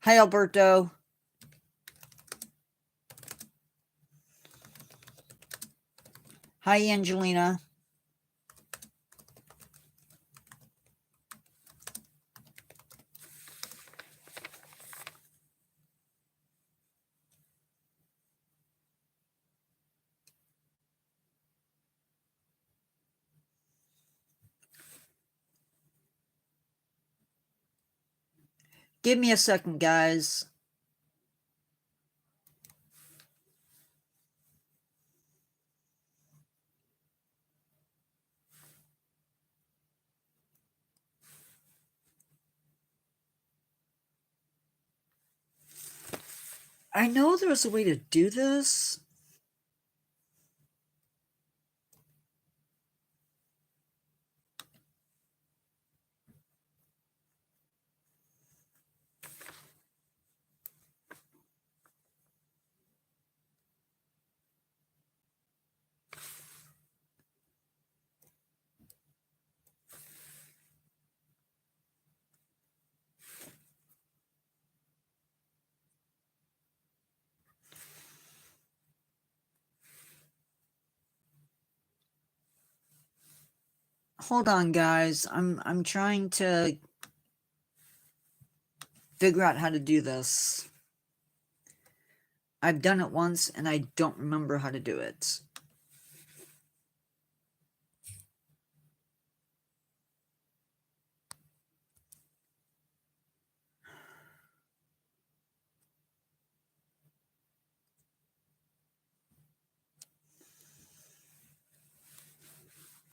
Hi, Alberto. Hi, Angelina. Give me a second, guys. I know there's a way to do this. Hold on, guys. I'm trying to figure out how to do this. I've done it once and I don't remember how to do it.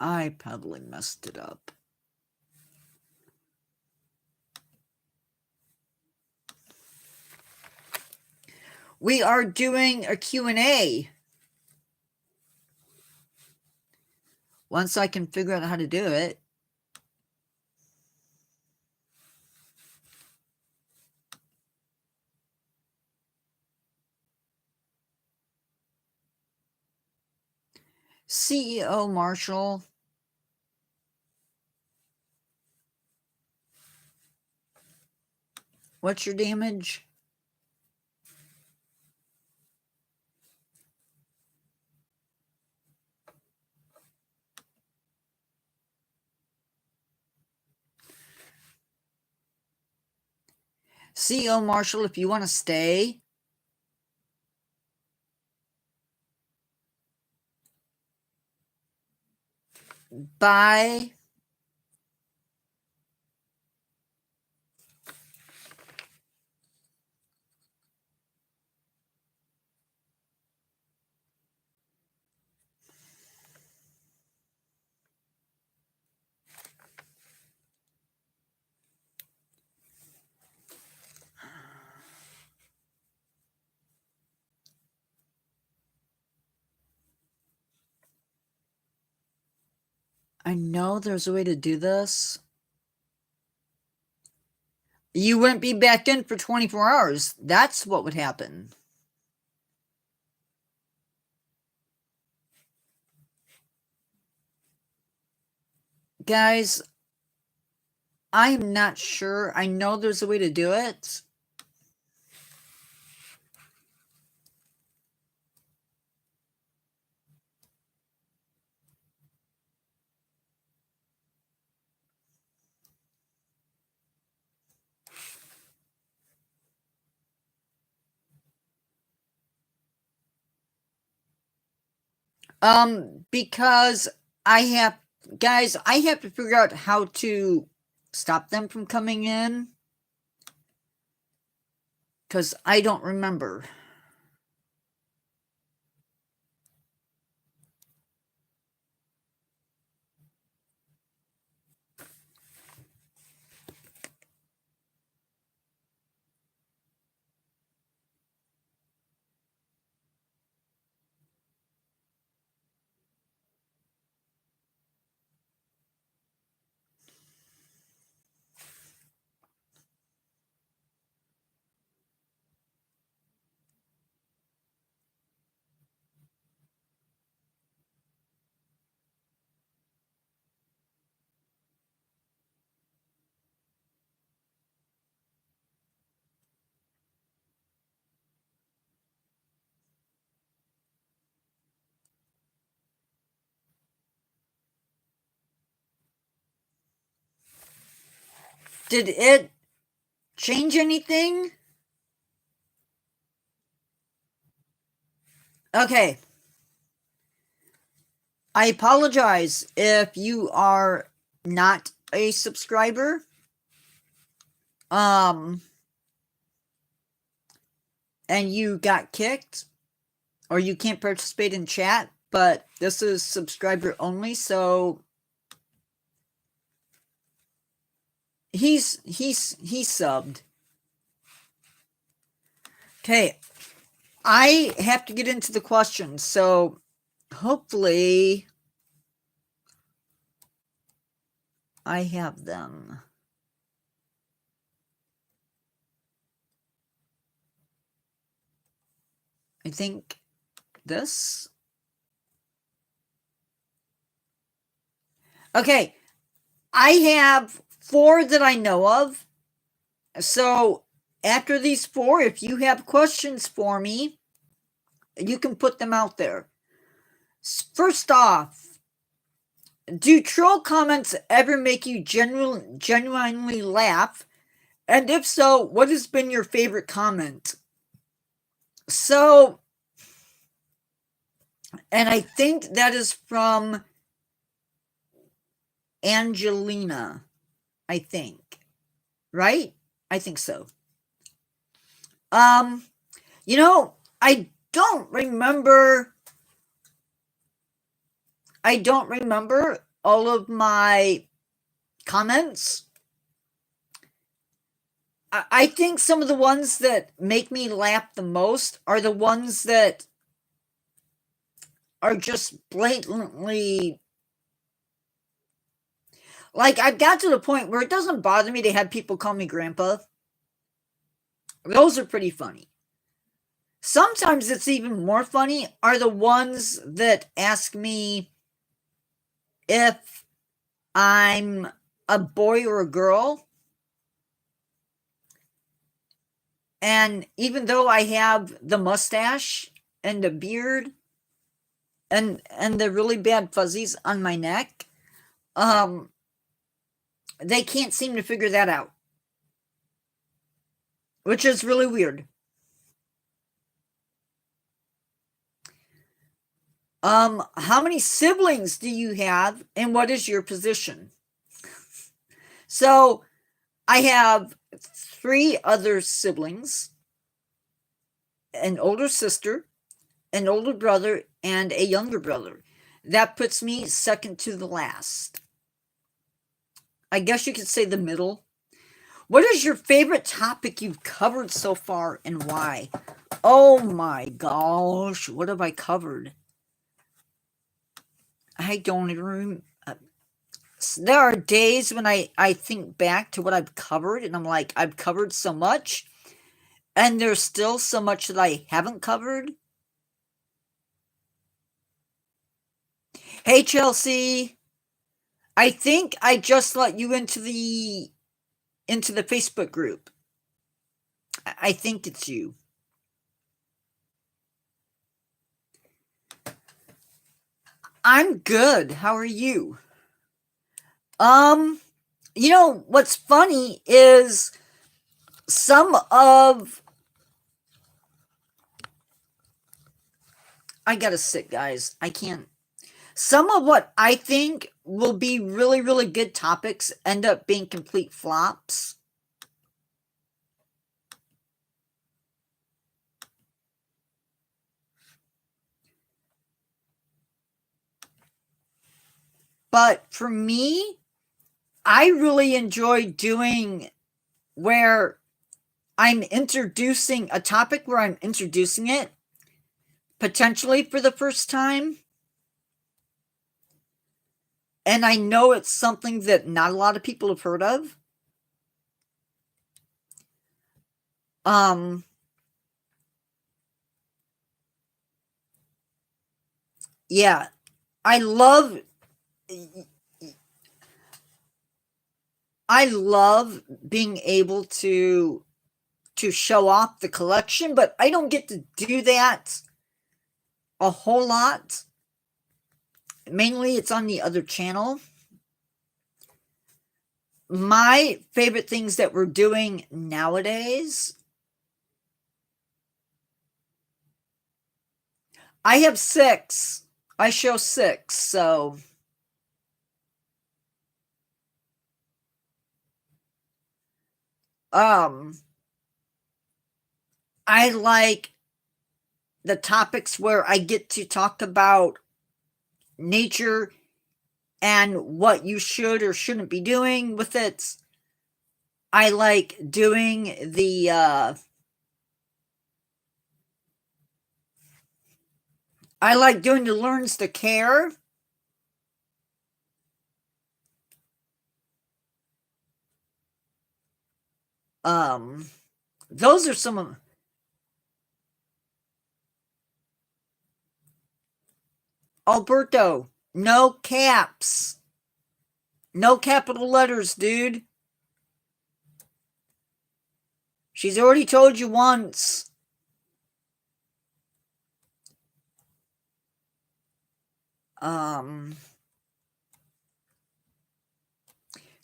I probably messed it up. We are doing a Q&A. Once I can figure out how to do it. CEO Marshall. What's your damage? CEO Marshall, if you want to stay. Bye. I know there's a way to do this. You wouldn't be back in for 24 hours. That's what would happen. Guys, I'm not sure. I know there's a way to do it. Because I have to figure out how to stop them from coming in. Because I don't remember. Did it change anything? Okay. I apologize if you are not a subscriber. And you got kicked, or you can't participate in chat, but this is subscriber only, so he's subbed. Okay, I have to get into the questions, so hopefully I have them. I think this. Okay, I have 4 that I know of. So after these 4, if you have questions for me, you can put them out there. First off, do troll comments ever make you genuinely laugh? And if so, what has been your favorite comment? So, and I think that is from Angelina, I think. Right? I think so. You know, I don't remember all of my comments. I think some of the ones that make me laugh the most are the ones that are just blatantly, like, I've got to the point where it doesn't bother me to have people call me grandpa. Those are pretty funny. Sometimes it's even more funny are the ones that ask me if I'm a boy or a girl. And even though I have the mustache and the beard and the really bad fuzzies on my neck, they can't seem to figure that out, which is really weird. How many siblings do you have, and what is your position? So, I have 3 other siblings, an older sister, an older brother, and a younger brother. That puts me second to the last. I guess you could say the middle. What is your favorite topic you've covered so far, and why? Oh my gosh, what have I covered? I don't even remember. There are days when I think back to what I've covered, and I'm like, I've covered so much, and there's still so much that I haven't covered. Hey, Chelsea. I think I just let you into the Facebook group. I think it's you. I'm good. How are you? You know, what's funny is some of... I gotta sit, guys. I can't... Some of what I think will be really, really good topics end up being complete flops. But for me, I really enjoy doing where I'm introducing a topic, where I'm introducing it potentially for the first time. And I know it's something that not a lot of people have heard of. Yeah, I love being able to show off the collection, but I don't get to do that a whole lot. Mainly it's on the other channel. my favorite things that we're doing nowadays, I have 6. I show 6, so I like the topics where I get to talk about nature and what you should or shouldn't be doing with it. I like doing the learns to care. Those are some of Alberto, no caps. No capital letters, dude. She's already told you once.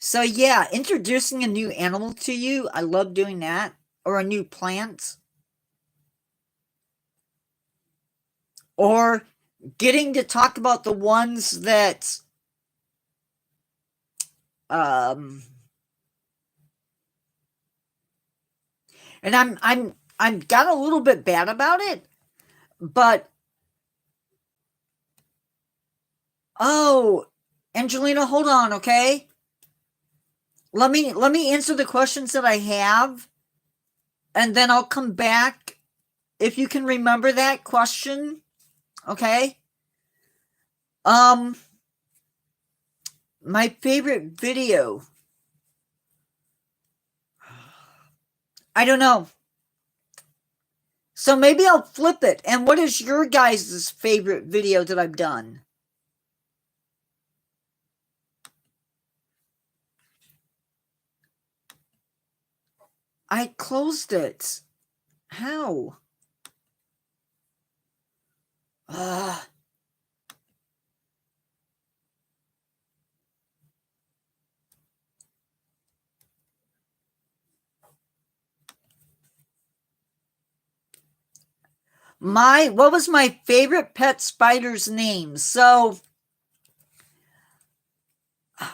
So yeah, introducing a new animal to you, I love doing that. Or a new plant. Or getting to talk about the ones that and I'm got a little bit bad about it, but oh, Angelina, hold on, okay? Let me answer the questions that I have, and then I'll come back if you can remember that question, okay? My favorite video. I don't know. So maybe I'll flip it. And what is your guys' favorite video that I've done? I closed it. How? What was my favorite pet spider's name? So,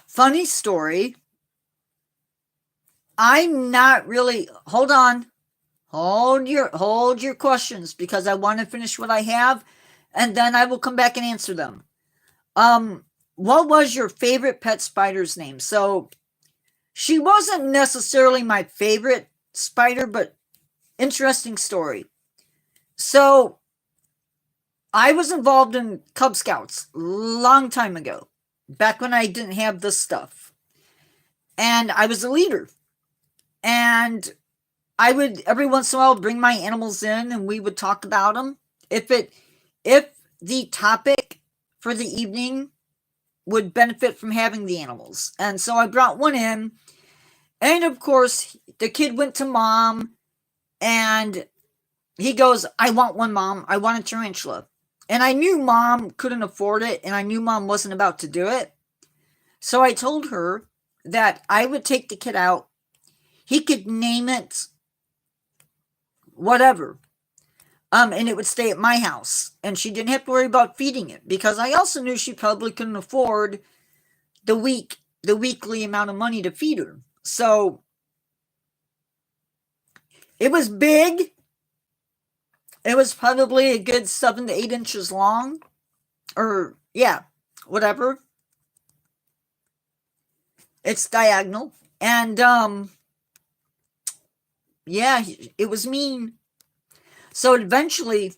funny story. I'm not really, hold on. Hold your questions, because I want to finish what I have, and then I will come back and answer them. What was your favorite pet spider's name? So, she wasn't necessarily my favorite spider, but interesting story. So, I was involved in Cub Scouts long time ago, back when I didn't have this stuff. And I was a leader. And I would every once in a while bring my animals in and we would talk about them. If the topic for the evening would benefit from having the animals. And so I brought one in, and of course the kid went to mom and he goes, "I want one, mom. I want a tarantula." And I knew mom couldn't afford it, and I knew mom wasn't about to do it. So I told her that I would take the kid out. He could name it whatever. And it would stay at my house. And she didn't have to worry about feeding it, because I also knew she probably couldn't afford the weekly amount of money to feed her. So it was big. It was probably a good 7 to 8 inches long. Or, yeah, whatever. It's diagonal. And, yeah, it was mean. So eventually,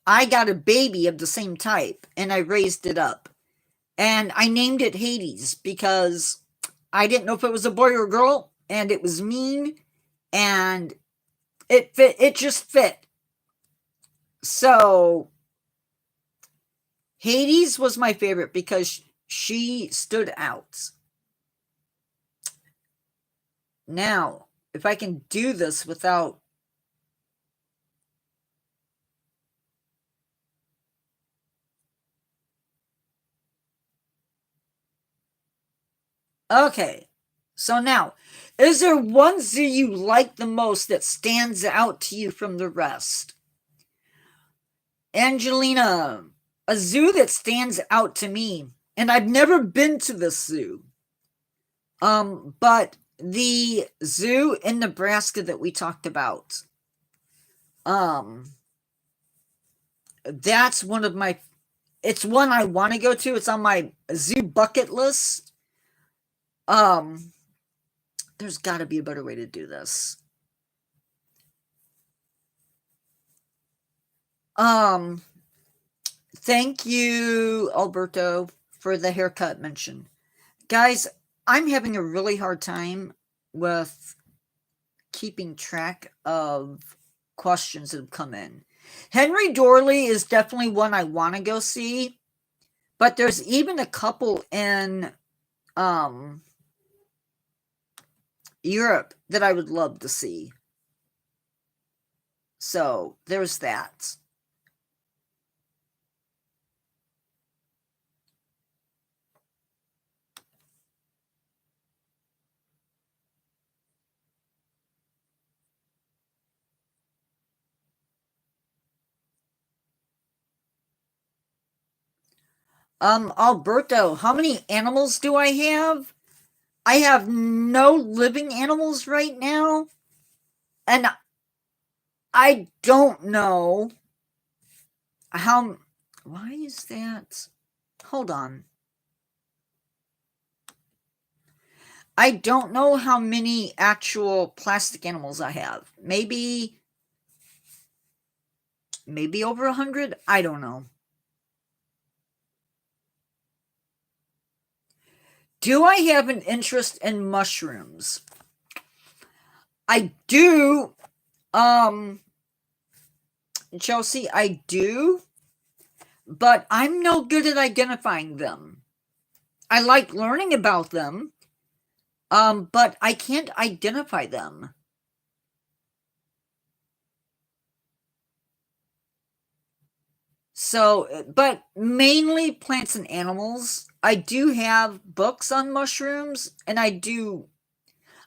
I got a baby of the same type, and I raised it up. And I named it Hades because I didn't know if it was a boy or a girl, and it was mean, and it just fit. So Hades was my favorite because she stood out. Now, if I can do this without... Okay, So now, is there one zoo you like the most that stands out to you from the rest? Angelina, a zoo that stands out to me, and I've never been to this zoo. But the zoo in Nebraska that we talked about, that's one of my, it's one I want to go to. It's on my zoo bucket list. There's got to be a better way to do this. Thank you, Alberto, for the haircut mention. Guys, I'm having a really hard time with keeping track of questions that have come in. Henry Dorley is definitely one I want to go see, but there's even a couple in Europe that I would love to see. So there's that. Alberto, how many animals do I have? I have no living animals right now. And I don't know how, why is that? Hold on. I don't know how many actual plastic animals I have. Maybe over 100? I don't know. Do I have an interest in mushrooms? I do. Chelsea, I do. But I'm no good at identifying them. I like learning about them. But I can't identify them. So, but mainly plants and animals. I do have books on mushrooms, and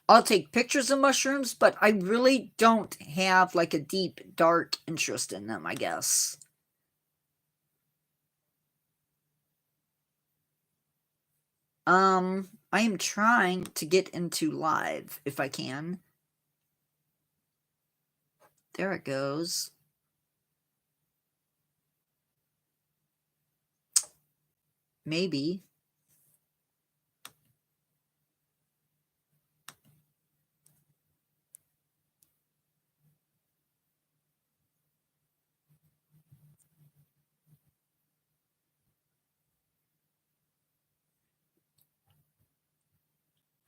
I'll take pictures of mushrooms, but I really don't have like a deep, dark interest in them, I guess. I am trying to get into live if I can. There it goes. Maybe.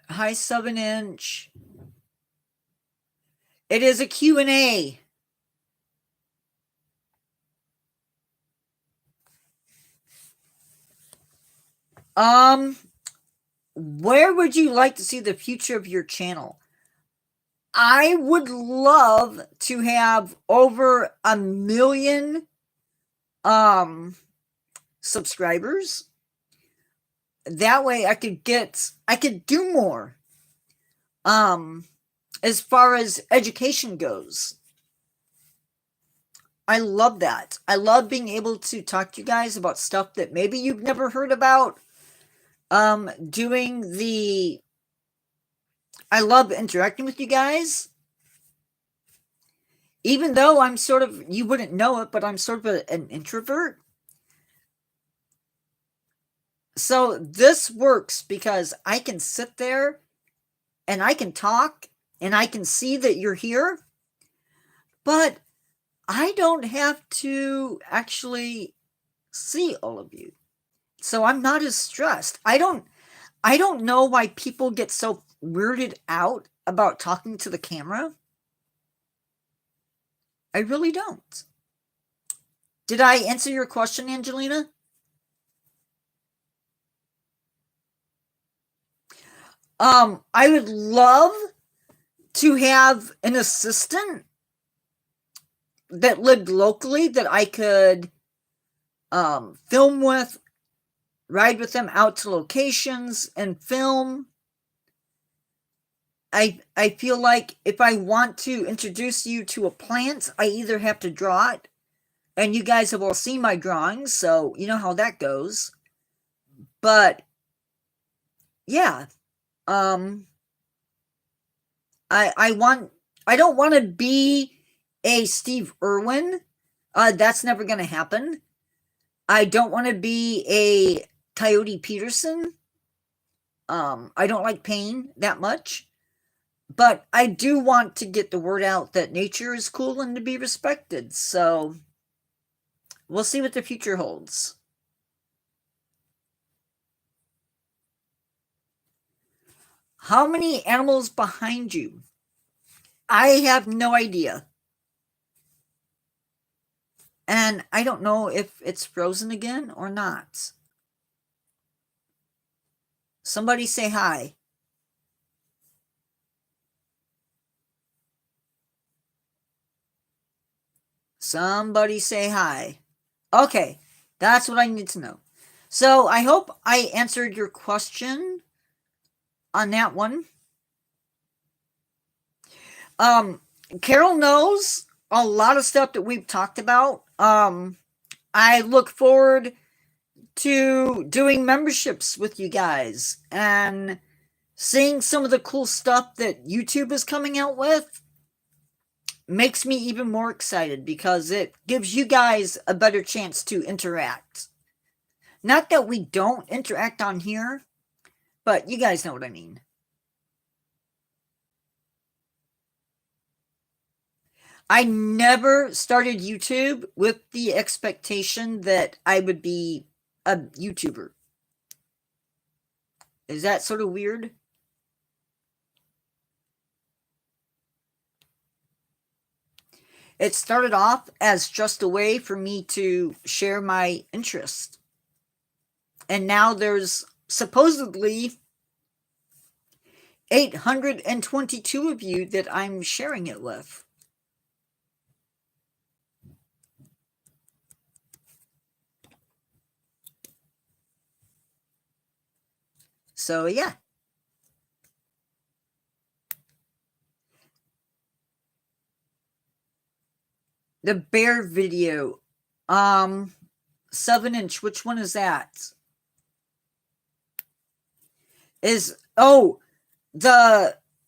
Hi, 7-inch. It is a Q&A. Where would you like to see the future of your channel? I would love to have over 1 million subscribers. That way I could do more as far as education goes. I love that. I love being able to talk to you guys about stuff that maybe you've never heard about. I love interacting with you guys. Even though I'm sort of, you wouldn't know it, but I'm sort of an introvert. So this works because I can sit there and I can talk and I can see that you're here, but I don't have to actually see all of you. So I'm not as stressed. I don't know why people get so weirded out about talking to the camera. I really don't. Did I answer your question, Angelina? I would love to have an assistant that lived locally that I could film with, ride with them out to locations and film. I feel like if I want to introduce you to a plant, I either have to draw it, and you guys have all seen my drawings, so you know how that goes. But yeah, I don't want to be a Steve Irwin. That's never going to happen. I don't want to be a Coyote Peterson. I don't like pain that much. But I do want to get the word out that nature is cool and to be respected. So we'll see what the future holds. How many animals behind you? I have no idea. And I don't know if it's frozen again or not. Somebody say hi. Somebody say hi. Okay, that's what I need to know. So I hope I answered your question on that one. Carol knows a lot of stuff that we've talked about. I look forward to doing memberships with you guys and seeing some of the cool stuff that YouTube is coming out with. Makes me even more excited because it gives you guys a better chance to interact. Not that we don't interact on here, but you guys know what I mean. I never started YouTube with the expectation that I would be a YouTuber. Is that sort of weird? It started off as just a way for me to share my interest. And now there's supposedly 822 of you that I'm sharing it with. So yeah. The bear video. 7-inch. Which one is that? Is the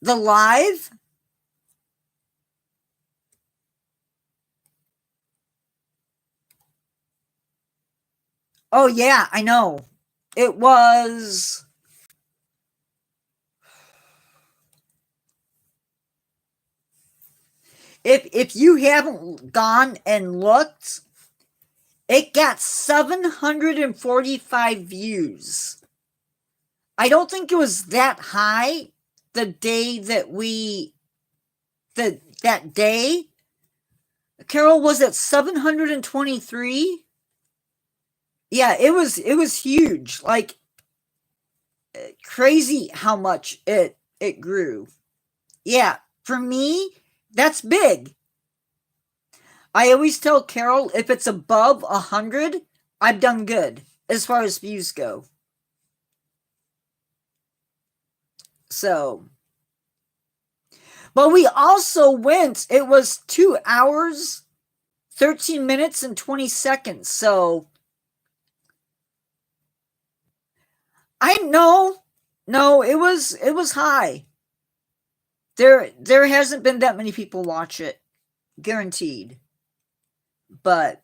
live? Oh yeah, I know. It was if you haven't gone and looked, it got 745 views. I don't think it was that high the day that that day. Carol, was it 723? Yeah, it was huge. Like crazy how much it grew. Yeah, for me, that's big. I always tell Carol if it's above 100, I've done good as far as views go. So, but we also went, it was 2 hours, 13 minutes, and 20 seconds. So, I know, no, it was high. There hasn't been that many people watch it, guaranteed. But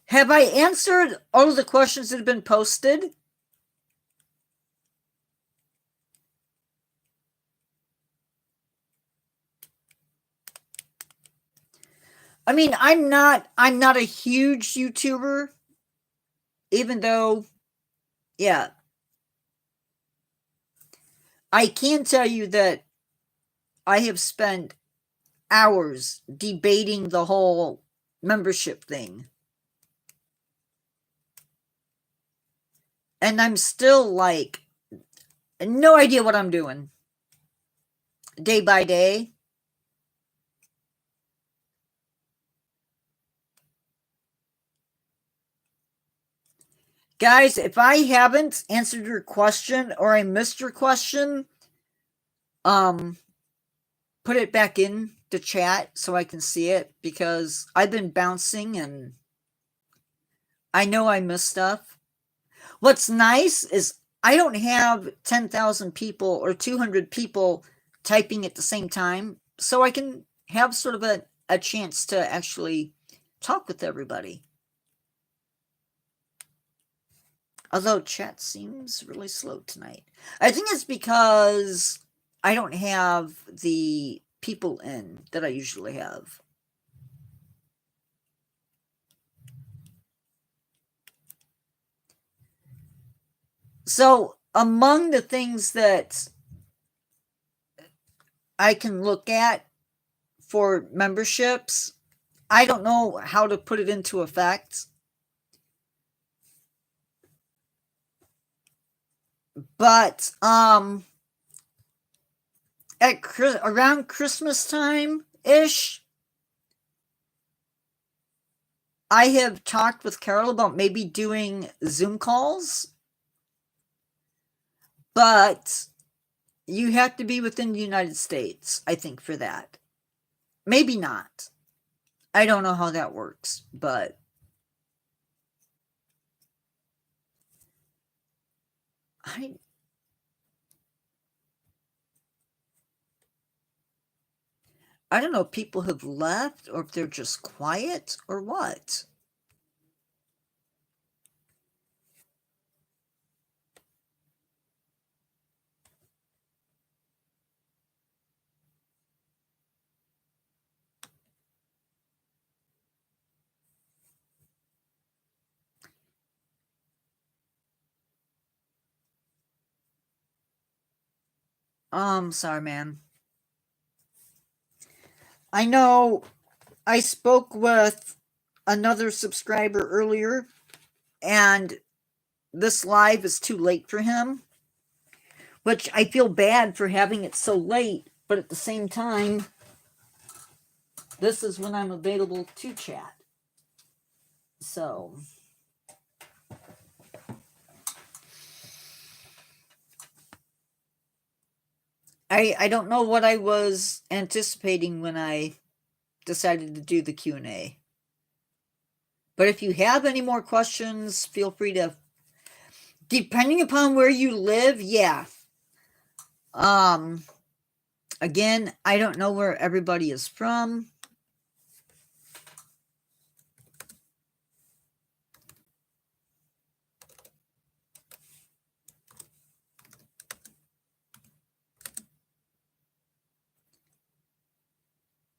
have I answered all of the questions that have been posted? I mean, I'm not a huge YouTuber, even though, yeah, I can tell you that I have spent hours debating the whole membership thing. And I'm still like, no idea what I'm doing. Day by day. Guys, if I haven't answered your question or I missed your question, put it back in the chat so I can see it, because I've been bouncing and I know I missed stuff. What's nice is I don't have 10,000 people or 200 people typing at the same time, so I can have sort of a chance to actually talk with everybody. Although chat seems really slow tonight. I think it's because I don't have the people in that I usually have. So among the things that I can look at for memberships, I don't know how to put it into effect, but at around Christmas time ish, I have talked with Carol about maybe doing Zoom calls, but you have to be within the United States, I think, for that. Maybe not. I don't know how that works, but I don't know if people have left or if they're just quiet or what. Sorry, man. I know I spoke with another subscriber earlier, and this live is too late for him, which I feel bad for having it so late, but at the same time, this is when I'm available to chat. So I don't know what I was anticipating when I decided to do the Q&A. But if you have any more questions, feel free to, depending upon where you live, yeah. Again, I don't know where everybody is from.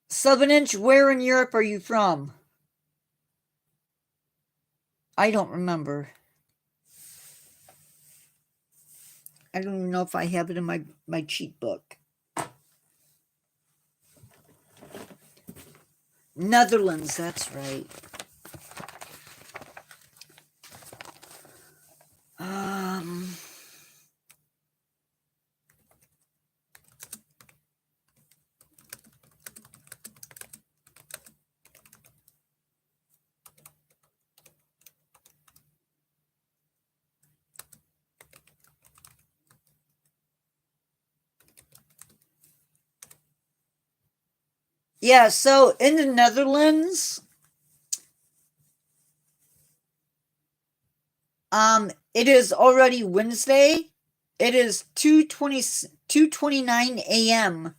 Southern Inch, where in Europe are you from? I don't remember. I don't even know if I have it in my cheat book. Netherlands, that's right. Yeah, so in the Netherlands, it is already Wednesday. It is 2:29 a.m.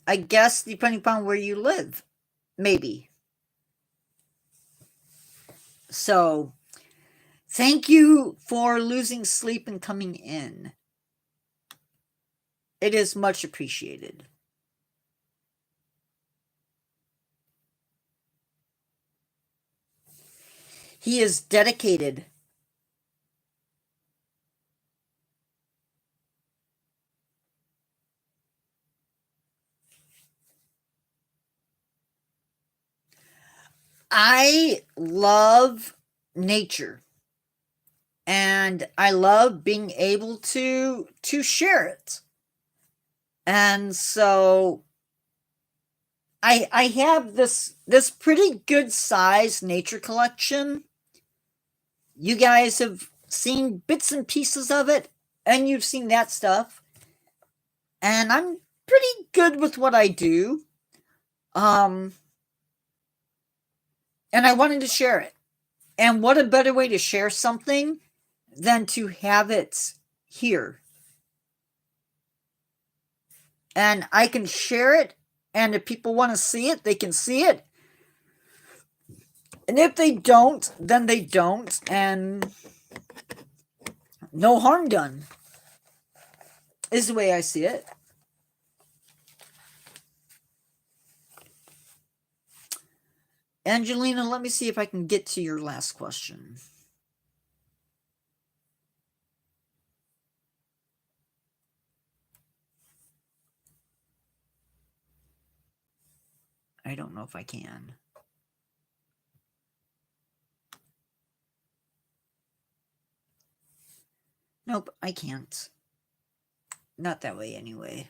I guess depending upon where you live, maybe. So, thank you for losing sleep and coming in. It is much appreciated. He is dedicated. I love nature, and I love being able to share it. And so I have this pretty good size nature collection. You guys have seen bits and pieces of it. and you've seen that stuff. And I'm pretty good with what I do. And I wanted to share it. And what a better way to share something than to have it here. And I can share it, and if people want to see it, they can see it. And if they don't, then they don't, and no harm done, is the way I see it. Angelina, let me see if I can get to your last question. I don't know if I can. Nope, I can't. Not that way anyway.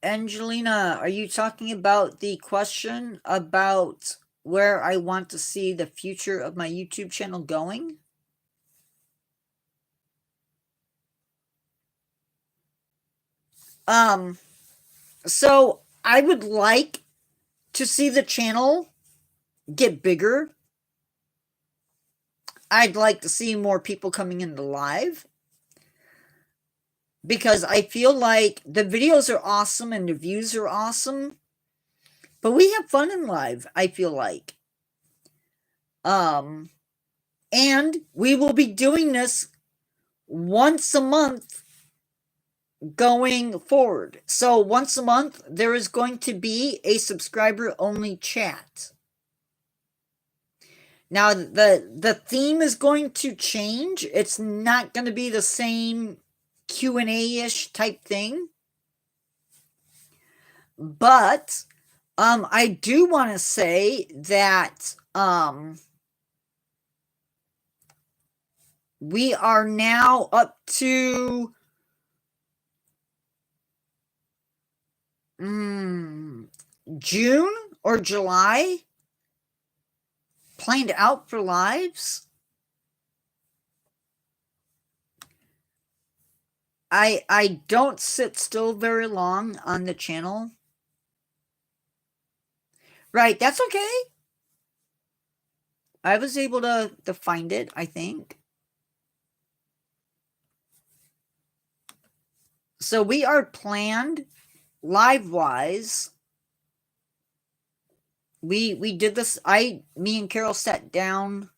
Angelina, are you talking about the question about where I want to see the future of my YouTube channel going? So I would like to see the channel get bigger. I'd like to see more people coming into live, because I feel like the videos are awesome and the views are awesome, but we have fun in live, I feel like. And we will be doing this once a month going forward. So once a month, there is going to be a subscriber-only chat. Now, the theme is going to change. It's not going to be the same Q&A-ish type thing. But I do want to say that we are now up to June or July planned out for lives. I don't sit still very long on the channel. Right, that's okay. I was able to find it, I think. So we are planned live-wise. We did this. Me and Carol sat down.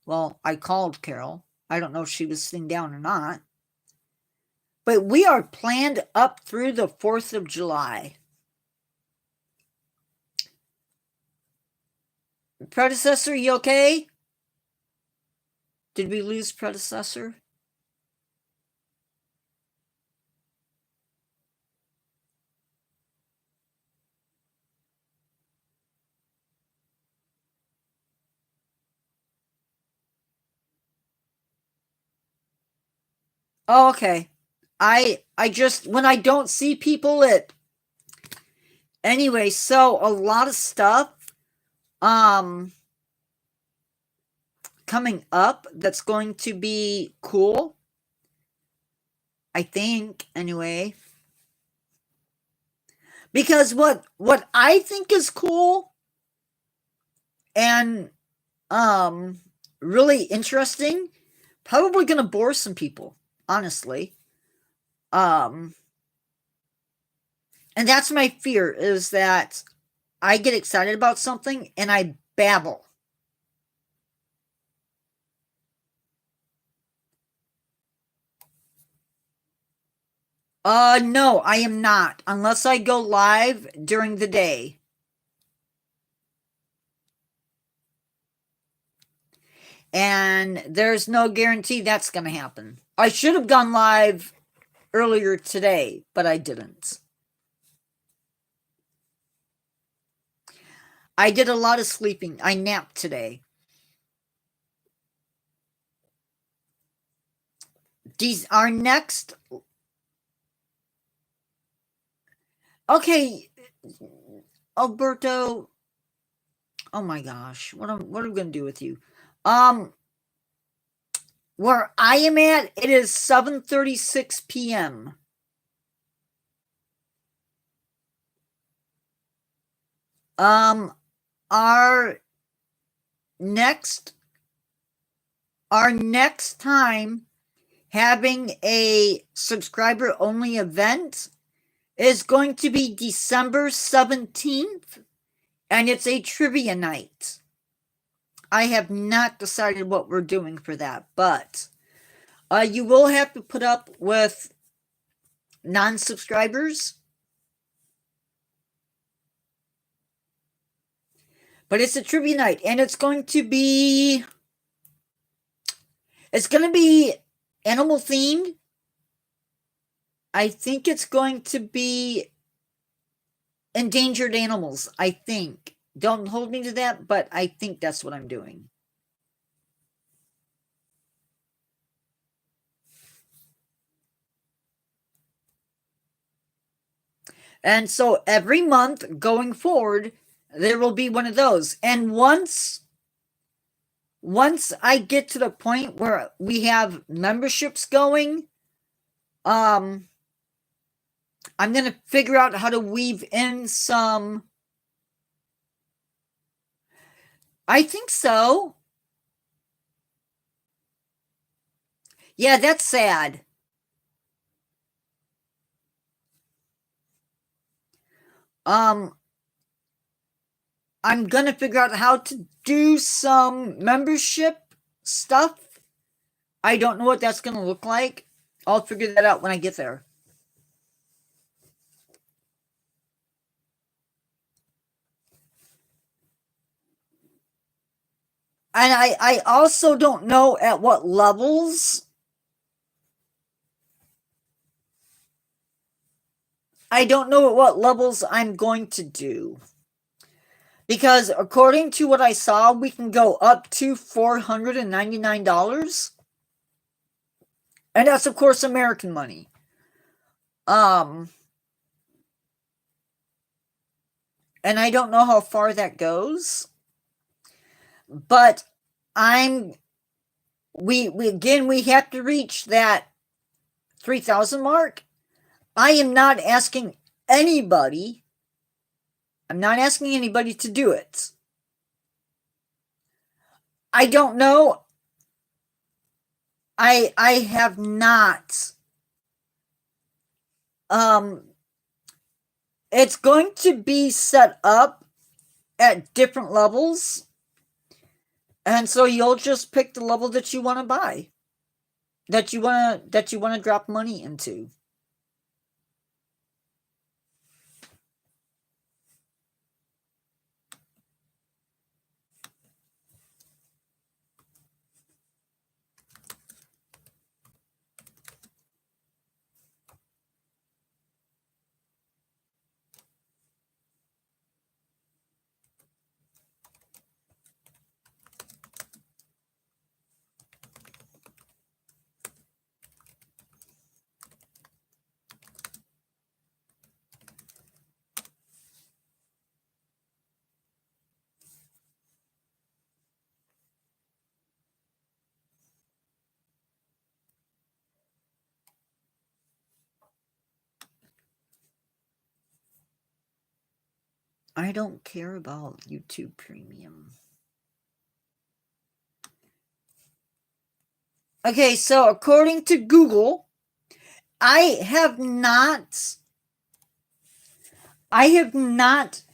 Well, I called Carol. I don't know if she was sitting down or not. But we are planned up through the 4th of July. Predecessor, you okay? Did we lose predecessor? Oh, okay. I just, when I don't see people, anyway, so a lot of stuff coming up that's going to be cool, I think, anyway. Because what I think is cool and really interesting, probably going to bore some people, honestly. And that's my fear, is that I get excited about something and I babble. No, I am not, unless I go live during the day. And there's no guarantee that's going to happen. I should have gone live earlier today, but I didn't. I did a lot of sleeping. I napped today. Our next Okay, Alberto. Oh my gosh, what are we gonna do with you? Where I am at, it is 7:36 p.m. Our next time having a subscriber only event is going to be December 17th, and it's a trivia night. I have not decided what we're doing for that, but you will have to put up with non-subscribers. But it's a trivia night, and it's going to be animal themed. I think it's going to be endangered animals, I think. Don't hold me to that, but I think that's what I'm doing. And so every month going forward, there will be one of those. And once I get to the point where we have memberships going, I'm going to figure out how to weave in some. I think so. Yeah, that's sad. I'm going to figure out how to do some membership stuff. I don't know what that's going to look like. I'll figure that out when I get there. And I also don't know at what levels. I don't know at what levels I'm going to do. Because according to what I saw, we can go up to $499. And that's, of course, American money. And I don't know how far that goes. But we have to reach that 3,000 mark. I am not asking anybody. I'm not asking anybody to do it. I don't know. I have not. It's going to be set up at different levels. And so you'll just pick the level that you want to buy. That you want to drop money into. I don't care about YouTube Premium. Okay, so according to Google, I have not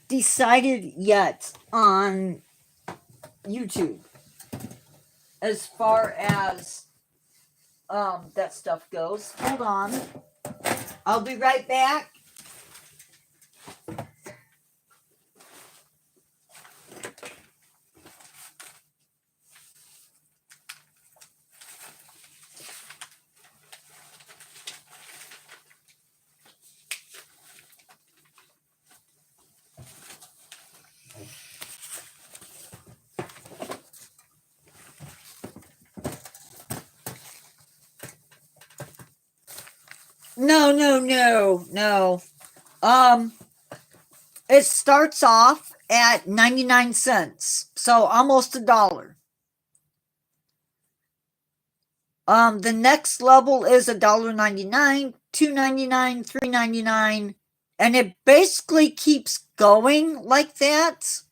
decided yet on YouTube as far as that stuff goes. Hold on. I'll be right back. No. It starts off at 99 cents, so almost $1. The next level is $1.99, $2.99, $3.99, and it basically keeps going like that.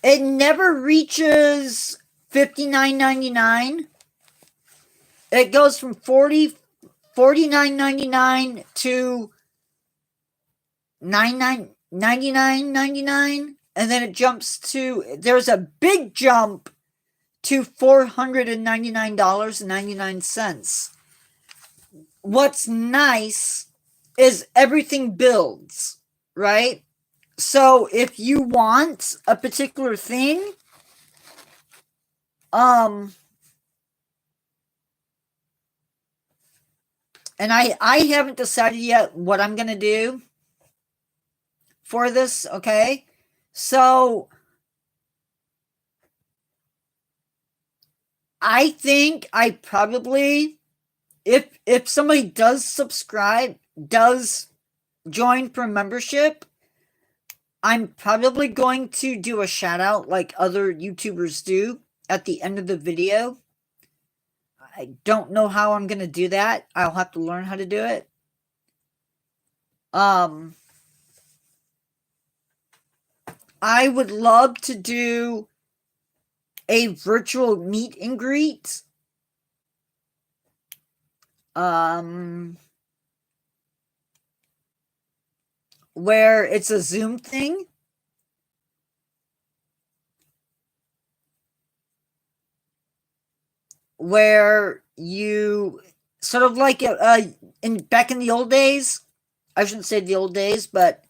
It never reaches $59.99. It goes from $49.99 to $99.99, and then it jumps to, there's a big jump to $499.99. What's nice is everything builds, right? So if you want a particular thing, and I haven't decided yet what I'm going to do for this, okay? So I think I probably, if somebody does subscribe, does join for membership, I'm probably going to do a shout out like other YouTubers do at the end of the video. I don't know how I'm going to do that. I'll have to learn how to do it. I would love to do a virtual meet and greet. Where it's a Zoom thing. Where you sort of like back in the old days, I shouldn't say the old days, but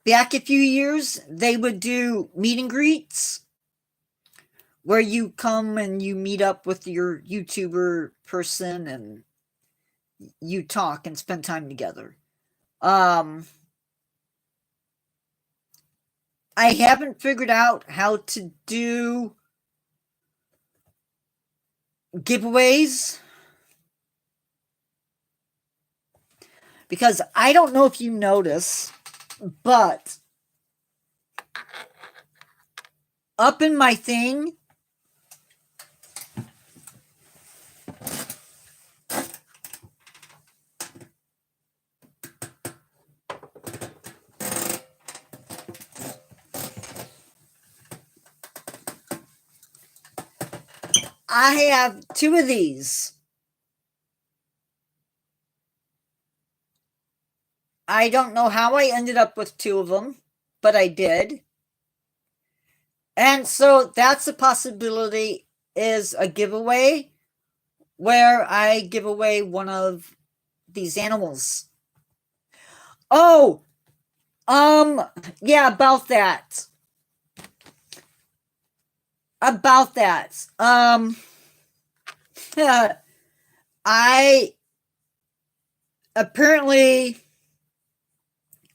back a few years, they would do meet and greets where you come and you meet up with your YouTuber person and you talk and spend time together. I haven't figured out how to do giveaways because I don't know if you notice, but up in my thing, I have 2 of these. I don't know how I ended up with 2 of them, but I did. And so that's a possibility, is a giveaway where I give away one of these animals. Oh, yeah, about that. I apparently,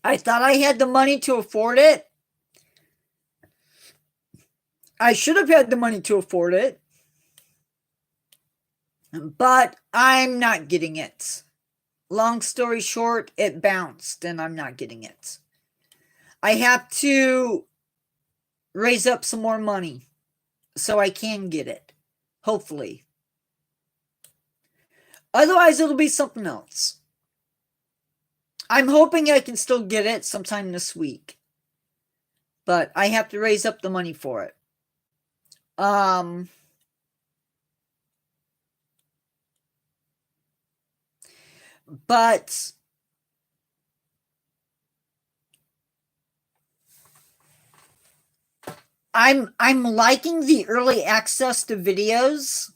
I thought I had the money to afford it. I should have had the money to afford it, but I'm not getting it. Long story short, it bounced and I'm not getting it. I have to raise up some more money so I can get it, hopefully. Otherwise, it'll be something else. I'm hoping I can still get it sometime this week, but I have to raise up the money for it. But I'm liking the early access to videos.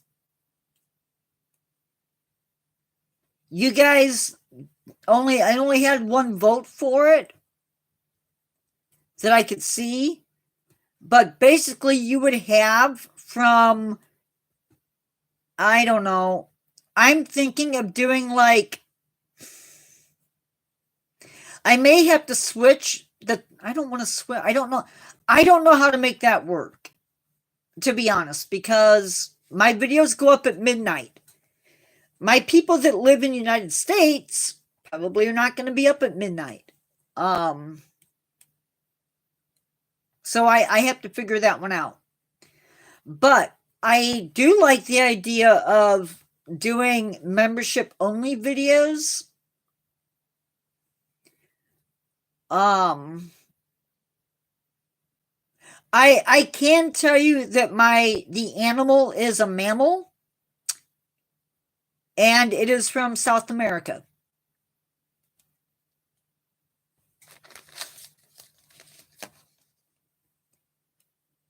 You guys I only had 1 vote for it that I could see. But basically you would have from, I don't know, I'm thinking of doing like, I may have to switch I don't want to switch. I don't know how to make that work, to be honest, because my videos go up at midnight. My people that live in the United States probably are not going to be up at midnight. So I have to figure that one out. But I do like the idea of doing membership only videos. I can tell you that the animal is a mammal, and it is from South America.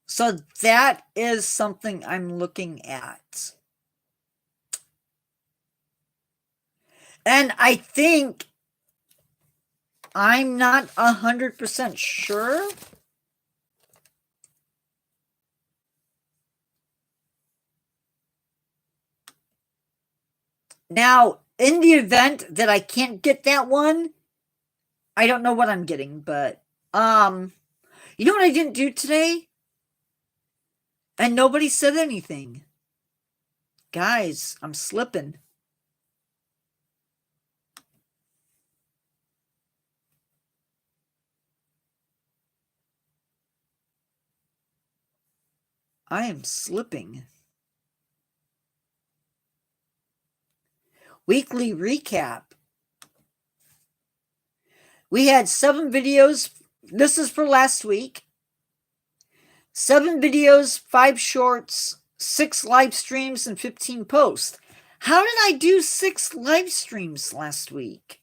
So that is something I'm looking at. And I think, I'm not 100% sure. Now, in the event that I can't get that one, I don't know what I'm getting, but you know what I didn't do today? And nobody said anything. Guys, I'm slipping. I am slipping. Weekly recap. We had 7 videos. This is for last week. 7 videos, 5 shorts, 6 live streams, and 15 posts. How did I do 6 live streams last week?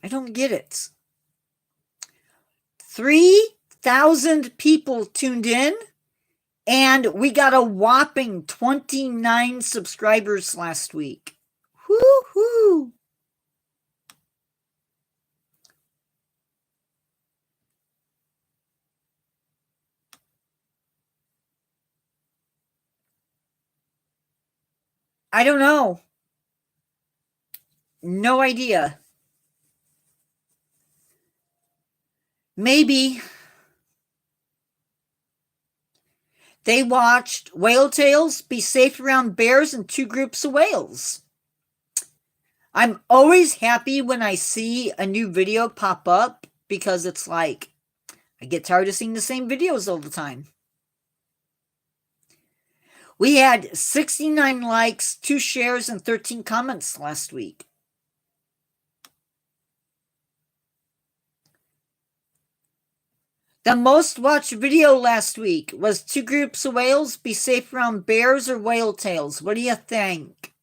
I don't get it. 3,000 people tuned in, and we got a whopping 29 subscribers last week. Woo-hoo! I don't know. No idea. Maybe they watched Whale Tales, Be Safe Around Bears, and 2 Groups of Whales. I'm always happy when I see a new video pop up, because it's like, I get tired of seeing the same videos all the time. We had 69 likes, 2 shares, and 13 comments last week. The most watched video last week was 2 Groups of Whales, Be Safe Around Bears, or Whale Tales. What do you think?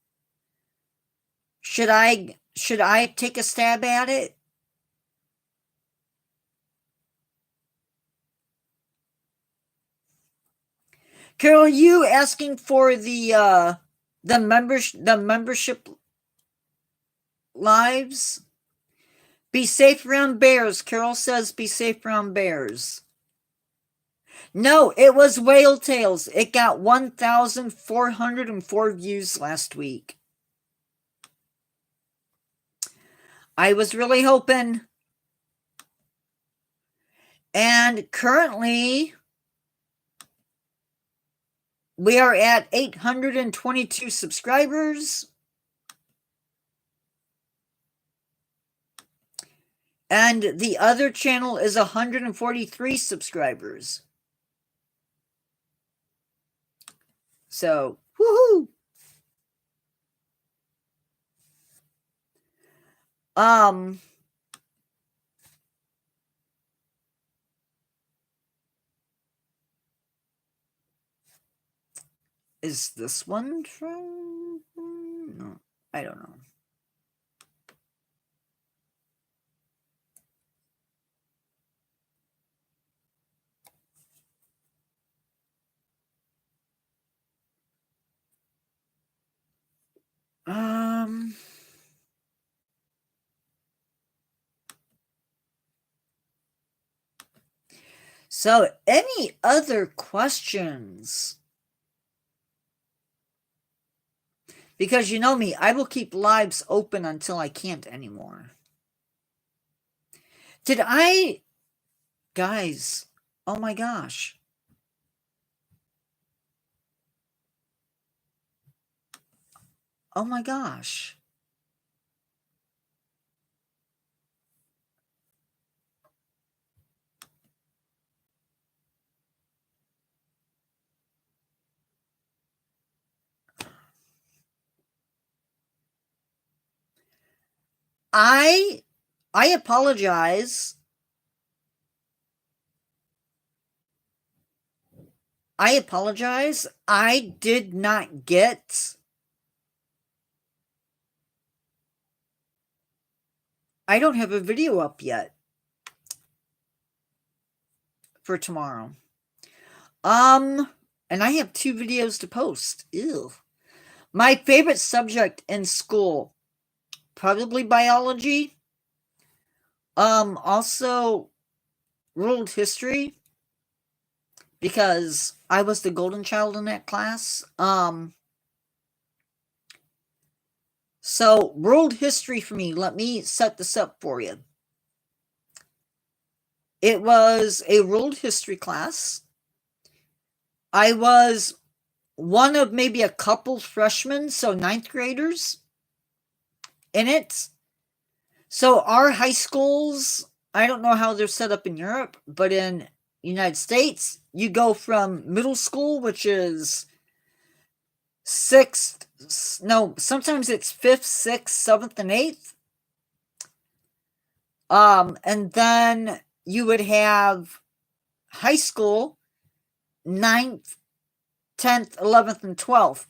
Should I take a stab at it? Carol, you asking for the membership lives? Be safe around bears. Carol says be safe around bears. No, it was Whale Tales. It got 1,404 views last week. I was really hoping. And currently, we are at 822 subscribers. And the other channel is 143 subscribers. So, woohoo! Is this one from? No, I don't know. So, any other questions? Because you know me, I will keep lives open until I can't anymore. Guys, oh my gosh. Oh my gosh. I apologize. I apologize. I did not get. I don't have a video up yet for tomorrow. And I have 2 videos to post. Ew. My favorite subject in school, probably biology. Also world history, because I was the golden child in that class. So world history for me, let me set this up for you. It was a world history class. I was one of maybe a couple freshmen, so 9th graders in it. So our high schools, I don't know how they're set up in Europe, but in United States, you go from middle school, which is 6th, no, sometimes it's 5th, 6th, 7th, and 8th. And then you would have high school, 9th, 10th, 11th, and 12th.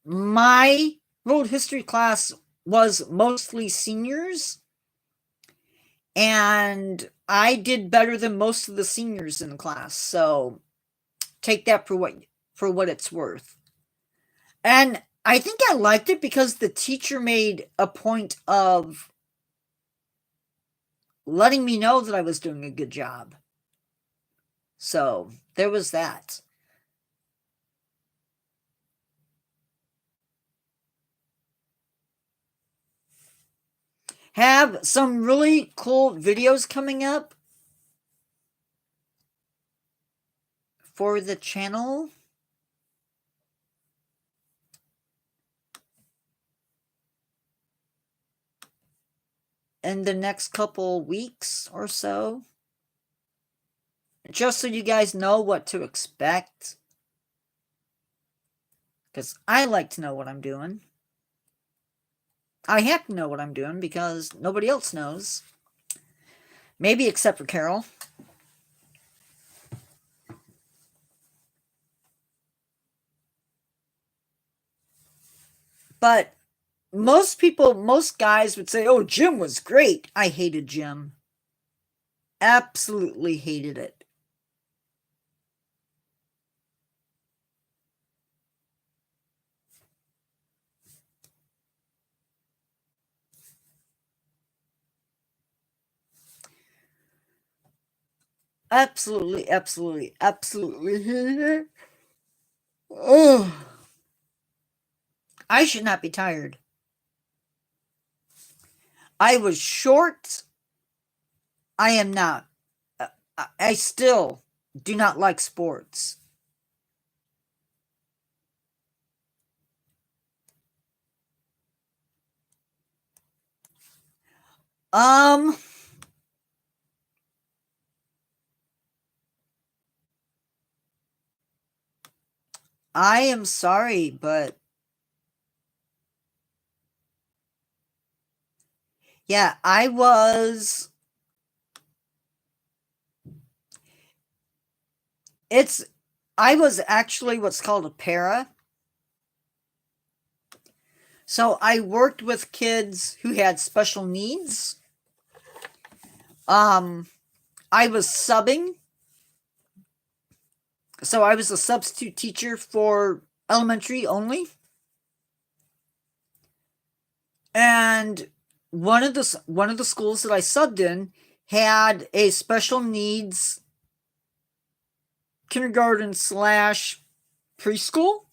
My world history class was mostly seniors, and I did better than most of the seniors in the class. So take that for what it's worth. And I think I liked it because the teacher made a point of letting me know that I was doing a good job. So there was that. Have some really cool videos coming up for the channel. In the next couple weeks or so. Just so you guys know what to expect. Because I like to know what I'm doing. I have to know what I'm doing because nobody else knows. Maybe except for Carol. But most people, most guys would say, oh, gym was great. I hated gym. Absolutely hated it. Absolutely, absolutely, absolutely hated it. Oh, I should not be tired. I was short. I am not. I still do not like sports. I am sorry, but yeah, I was actually what's called a para. So I worked with kids who had special needs. I was subbing. So I was a substitute teacher for elementary only. And one of the schools that I subbed in had a special needs kindergarten / preschool.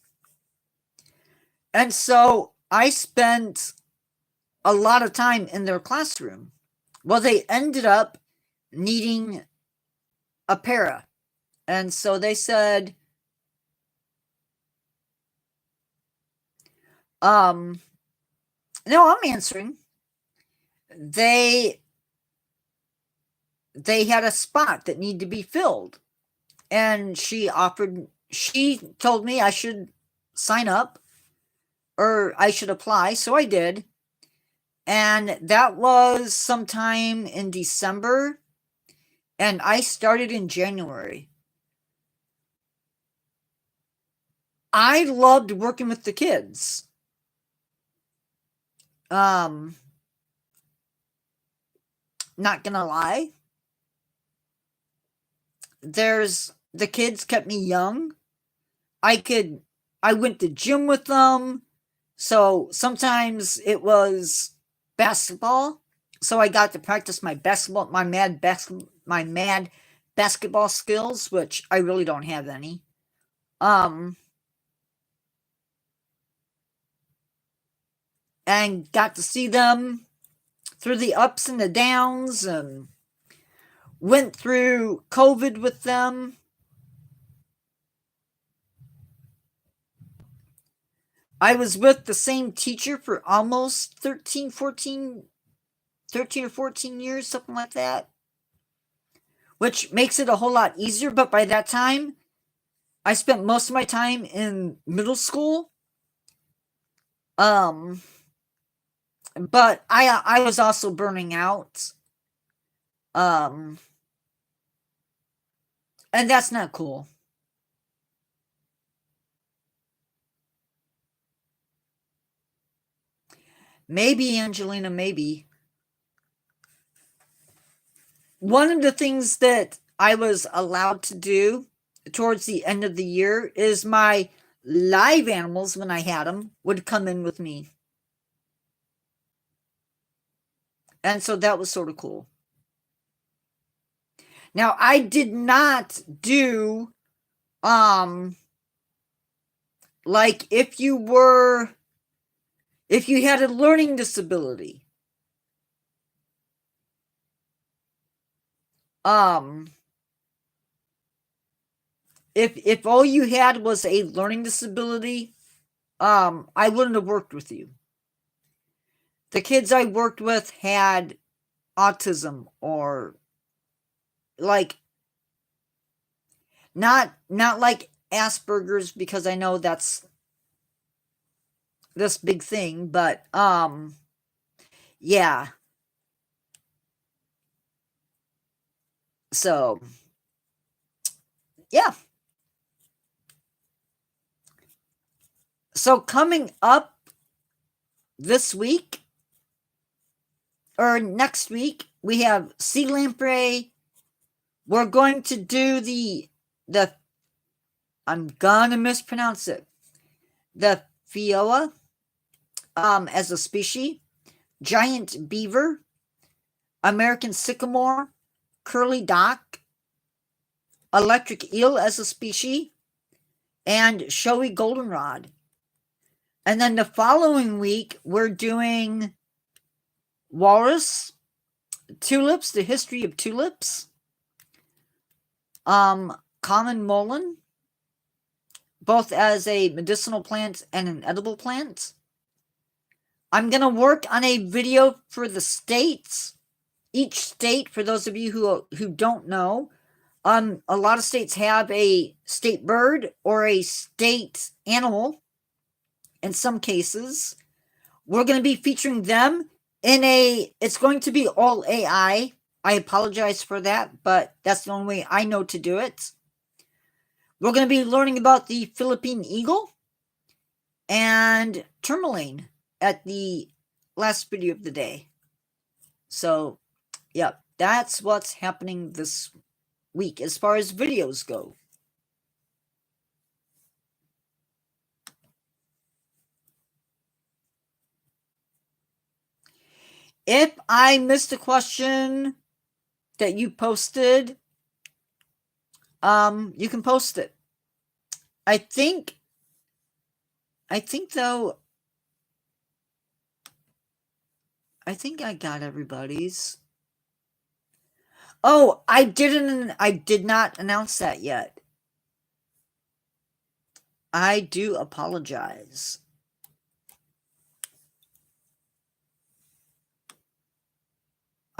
And so I spent a lot of time in their classroom. Well, they ended up needing a para. And so they said, No, I'm answering. They had a spot that needed to be filled, and she told me I should sign up or I should apply, so I did. And that was sometime in December, and I started in January. I loved working with the kids. Not gonna lie. The kids kept me young. I went to gym with them. So sometimes it was basketball. So I got to practice my mad basketball skills, which I really don't have any. And got to see them through the ups and the downs, and went through COVID with them. I was with the same teacher for almost 13 or 14 years, something like that, which makes it a whole lot easier. But by that time, I spent most of my time in middle school. But I was also burning out. And that's not cool. Maybe, Angelina, maybe. One of the things that I was allowed to do towards the end of the year is my live animals, when I had them, would come in with me. And so that was sort of cool. Now, I did not do, like if you had a learning disability, if all you had was a learning disability, I wouldn't have worked with you. The kids I worked with had autism, or like not like Asperger's, because I know that's this big thing, but yeah. So yeah. So coming up this week or next week, we have sea lamprey. We're going to do the I'm gonna mispronounce it, the Fioa, as a species, giant beaver, American sycamore, curly dock, electric eel as a species, and showy goldenrod. And then the following week, we're doing walrus, tulips, the history of tulips, common mullein, both as a medicinal plant and an edible plant. I'm going to work on a video for the states. Each state, for those of you who don't know, a lot of states have a state bird or a state animal. In some cases, we're going to be featuring them it's going to be all AI. I apologize for that, but that's the only way I know to do it. We're going to be learning about the Philippine eagle and tourmaline at the last video of the day. So, yeah, that's what's happening this week as far as videos go. If I missed a question that you posted, you can post it. I think though, I think I got everybody's. Oh, I did not announce that yet. I do apologize.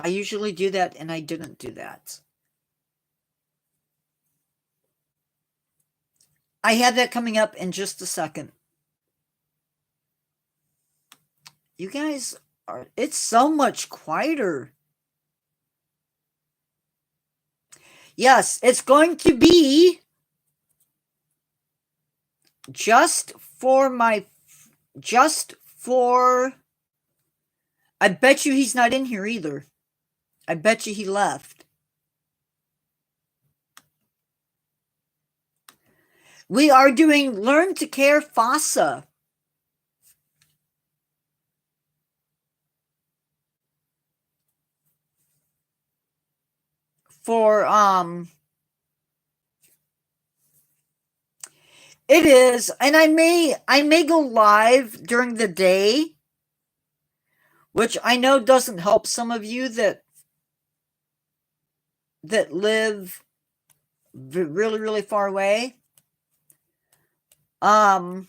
I usually do that, and I didn't do that. I have that coming up in just a second. You guys are, it's so much quieter. Yes, it's going to be just for, I bet you he's not in here either. I bet you he left. We are doing Learn to Care FASA. For, it is, and I may go live during the day, which I know doesn't help some of you that live really, really far away. And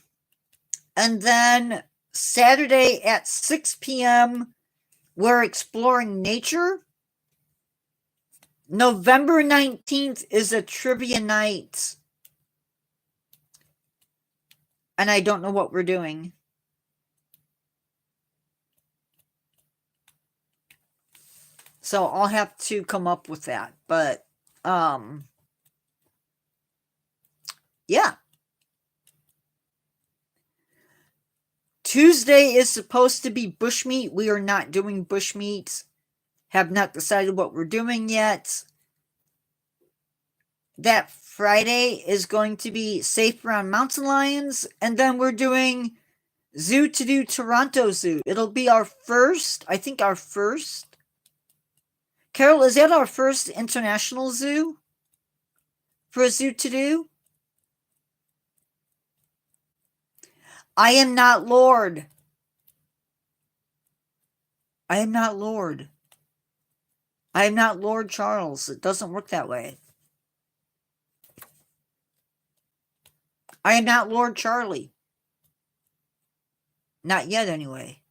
then Saturday at 6 p.m., we're exploring nature. November 19th is a trivia night. And I don't know what we're doing. So I'll have to come up with that. But, yeah. Tuesday is supposed to be bushmeat. We are not doing bushmeat. Have not decided what we're doing yet. That Friday is going to be safe around mountain lions. And then we're doing Zoo to Do Toronto Zoo. It'll be our first, I think our first. Carol, is that our first international zoo? For a Zoo to Do? I am not Lord. I am not Lord. I am not Lord Charles. It doesn't work that way. I am not Lord Charlie. Not yet, anyway.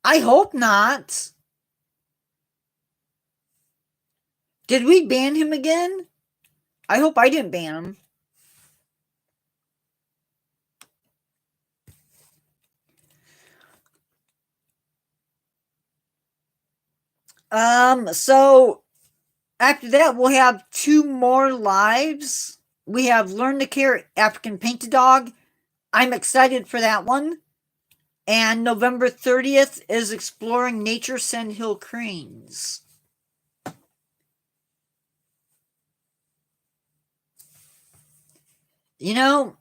I hope not. Did we ban him again? I hope I didn't ban him. So after that, we'll have 2 more lives. We have Learn to Care African Painted Dog. I'm excited for that one. And November 30th is Exploring Nature Sandhill Cranes. You know,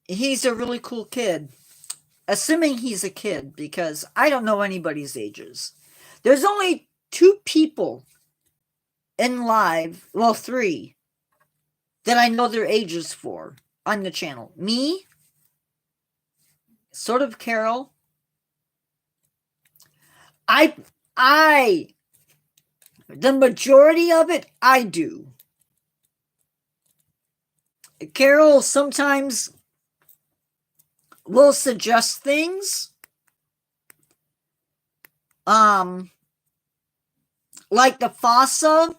he's a really cool kid. Assuming he's a kid, because I don't know anybody's ages. There's only 2 people in live, well, 3, that I know their ages for on the channel. Me, sort of Carol. The majority of it, I do. Carol sometimes will suggest things. Like the FASA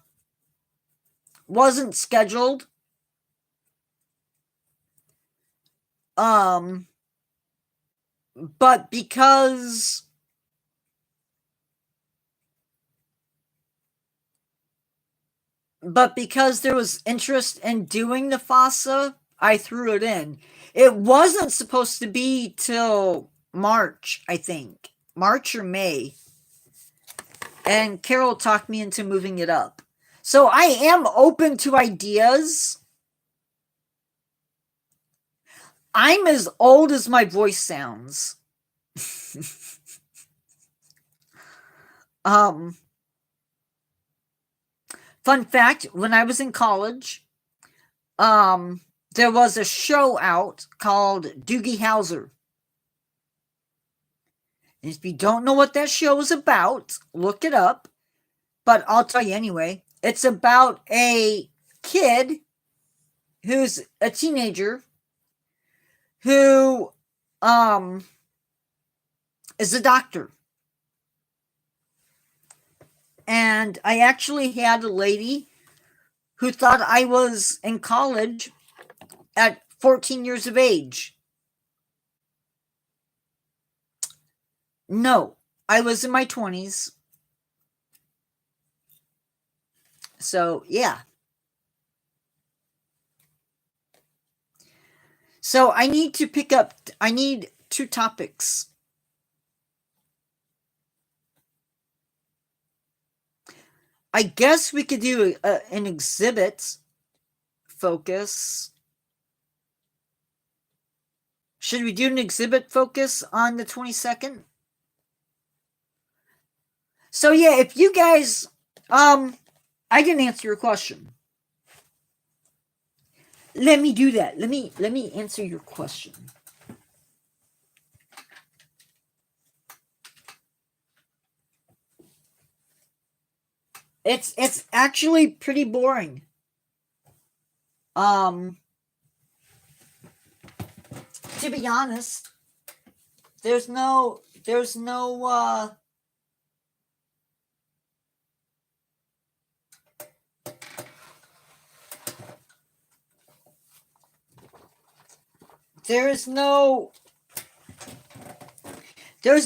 wasn't scheduled. But because there was interest in doing the FASA, I threw it in. It wasn't supposed to be till March, I think. March or May. And Carol talked me into moving it up. So I am open to ideas. I'm as old as my voice sounds. Fun fact, when I was in college, there was a show out called Doogie Howser. And if you don't know what that show is about, look it up. But I'll tell you anyway. It's about a kid who's a teenager who is a doctor. And I actually had a lady who thought I was in college at 14 years of age. No, I was in my 20s. So, yeah. So I need 2 topics. I guess we could do an exhibit focus. Should we do an exhibit focus on the 22nd? So yeah, if you guys, I didn't answer your question. Let me do that. Let me answer your question. It's actually pretty boring. To be honest, there's no there's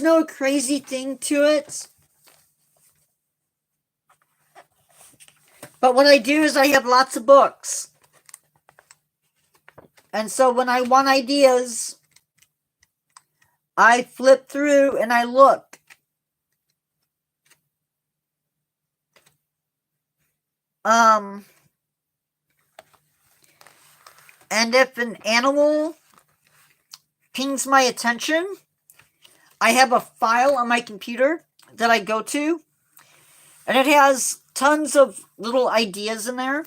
no crazy thing to it. But what I do is I have lots of books. And so when I want ideas, I flip through and I look. And if an animal pings my attention, I have a file on my computer that I go to, and it has tons of little ideas in there.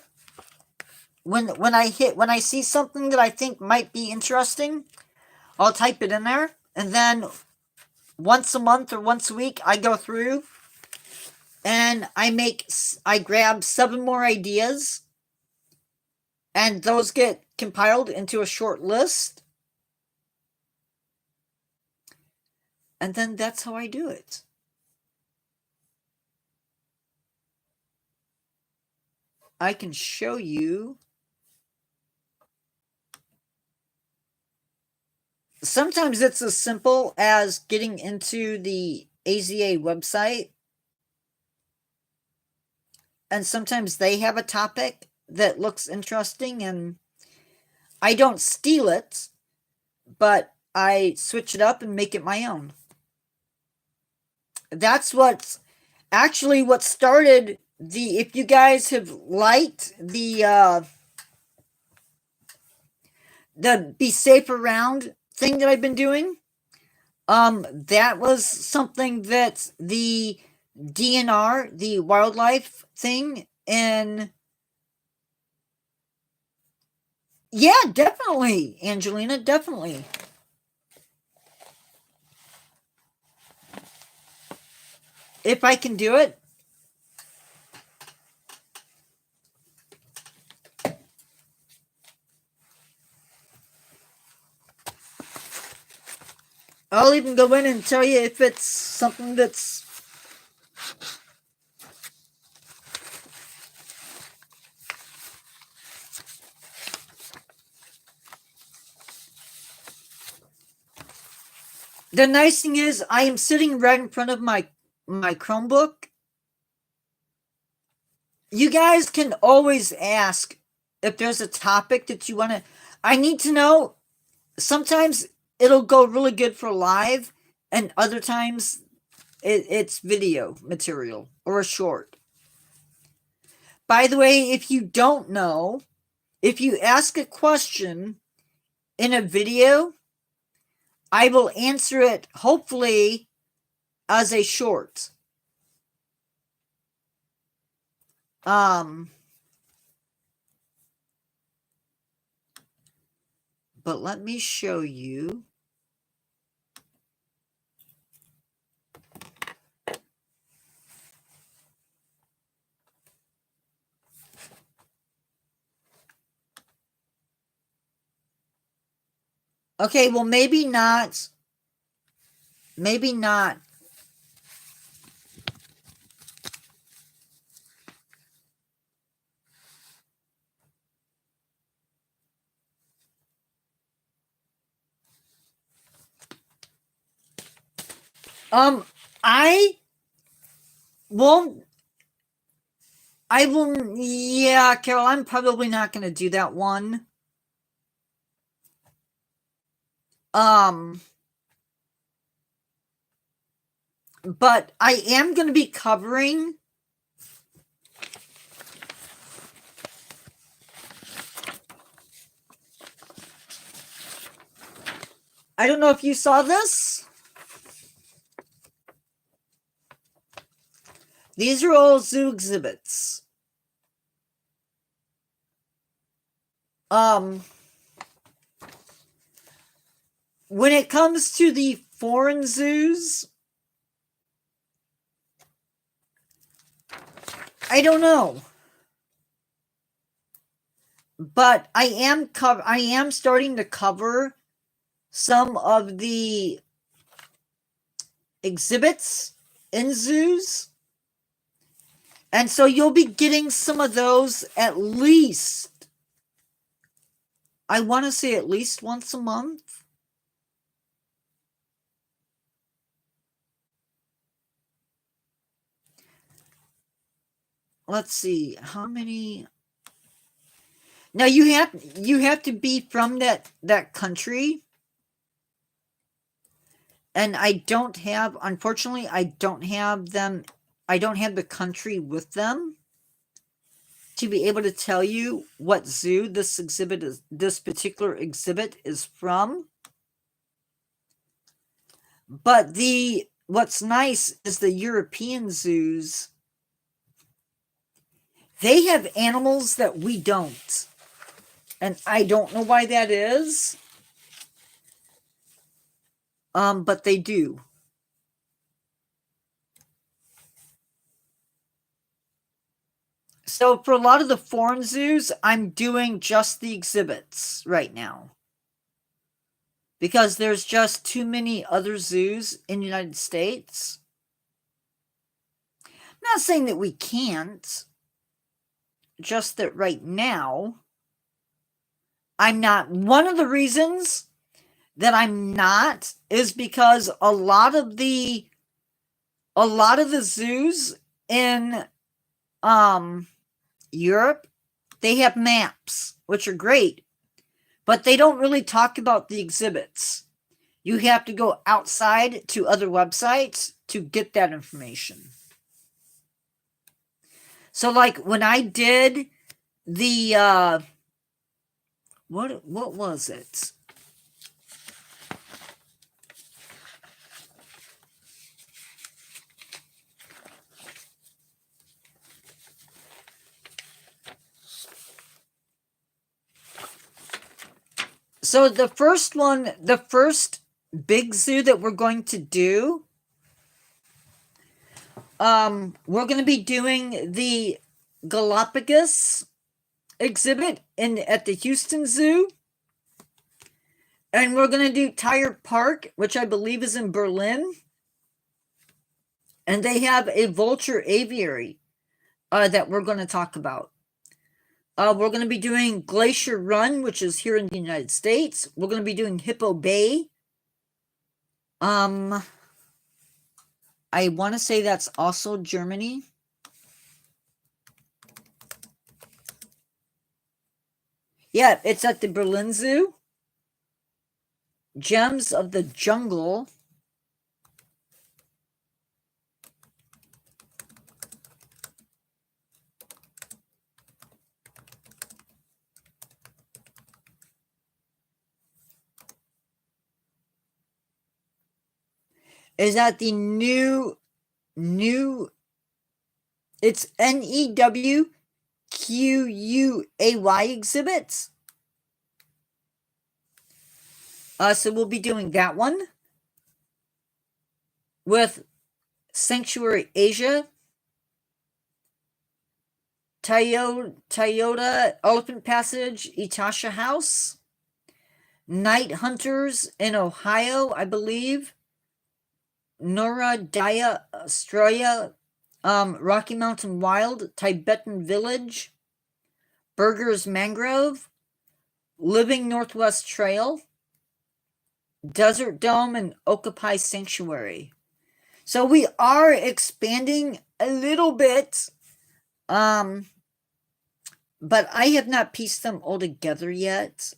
When I see something that I think might be interesting, I'll type it in there, and then once a month or once a week, I go through and I grab 7 more ideas, and those get compiled into a short list. And then that's how I do it. I can show you. Sometimes it's as simple as getting into the AZA website. And sometimes they have a topic that looks interesting, and I don't steal it, but I switch it up and make it my own. That's what started the, if you guys have liked the Be Safe Around thing that I've been doing, that was something that the DNR, the wildlife thing, and yeah, definitely, Angelina, definitely. If I can do it. I'll even go in and tell you if it's something that's the nice thing is I am sitting right in front of my Chromebook. You guys can always ask if there's a topic that you want to. I need to know. Sometimes it'll go really good for live, and other times it's video material or a short. By the way, if you don't know, if you ask a question in a video, I will answer it hopefully as a short. But let me show you. Okay, well, maybe not. Maybe not. I won't. I will. Yeah, Carol, I'm probably not going to do that one. But I am going to be covering. I don't know if you saw this. These are all zoo exhibits. When it comes to the foreign zoos, I don't know. But I am starting to cover some of the exhibits in zoos. And so you'll be getting some of those at least, I want to say at least once a month. Let's see, how many? Now you have to be from that country. And I don't have, unfortunately, I don't have the country with them to be able to tell you what zoo this particular exhibit is from. But what's nice is the European zoos, they have animals that we don't. And I don't know why that is. But they do. So for a lot of the foreign zoos, I'm doing just the exhibits right now. Because there's just too many other zoos in the United States. I'm not saying that we can't. Just that right now, I'm not. One of the reasons that I'm not is because a lot of the zoos in Europe, they have maps, which are great, but they don't really talk about the exhibits. You have to go outside to other websites to get that information. So like when I did the what was it? So the first big zoo that we're going to do, we're going to be doing the Galapagos exhibit at the Houston Zoo. And we're going to do Tire Park, which I believe is in Berlin. And they have a vulture aviary that we're going to talk about. We're going to be doing Glacier Run, which is here in the United States. We're going to be doing Hippo Bay. I want to say that's also Germany. Yeah, it's at the Berlin Zoo. Gems of the Jungle. Is that the new it's NEWQUAY exhibits. So we'll be doing that one with Sanctuary Asia, Toyota Elephant Passage, Itasha House, Night Hunters in Ohio, I believe. Noradaya, Australia. Rocky Mountain Wild, Tibetan Village. Burgers Mangrove. Living Northwest Trail. Desert Dome and Okapi Sanctuary. So we are expanding a little bit. But I have not pieced them all together yet.